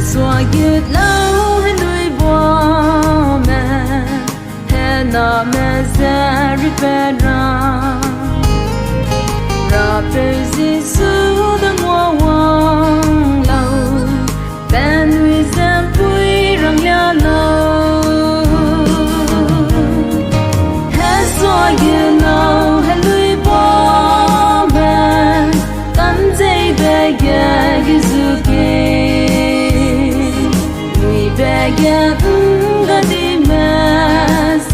Hesua yết lâu heluibuame hena me zeripera ra prezi su the wang lâu ben we zem pui rang ya lâu Hesua yết lâu heluibuame tan dây be ye gizuke Begin the demons,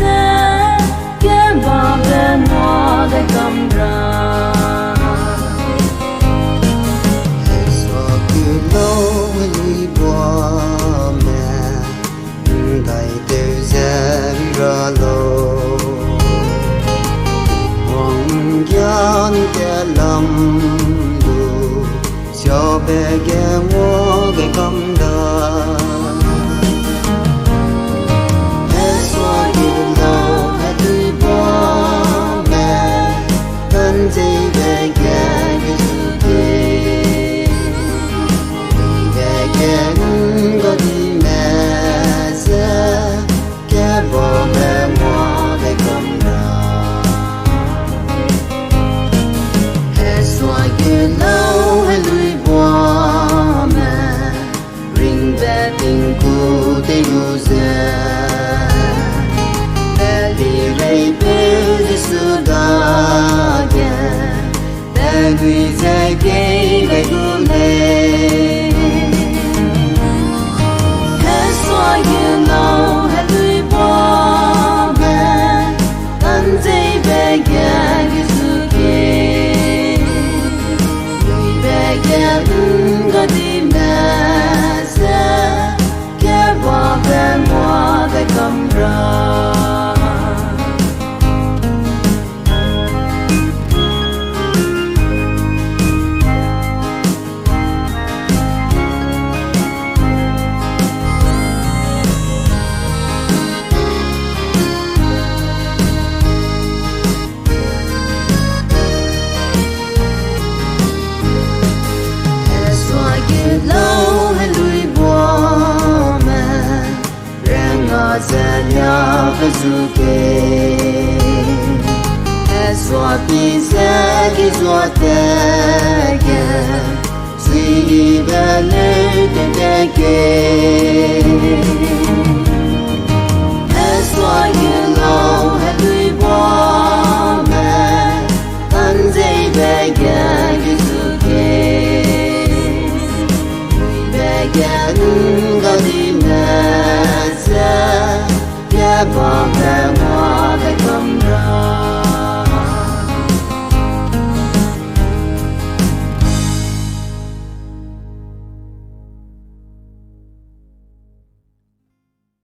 get Bob and more they come round. Hesua low heluibuame, thy there's a low. Wong yan lam lu, so begin more they come down. We say gay they go lay Hesua you know heluibuame tan dây be ye gizuke we be ye go di mesa ke bo be mo they come round lâu heluibuame renga zanya kazuke Hesua pisa kizuate ke sui bele teke Hesua yelo heluibuame tanzei bege kizuke Get the mess, get the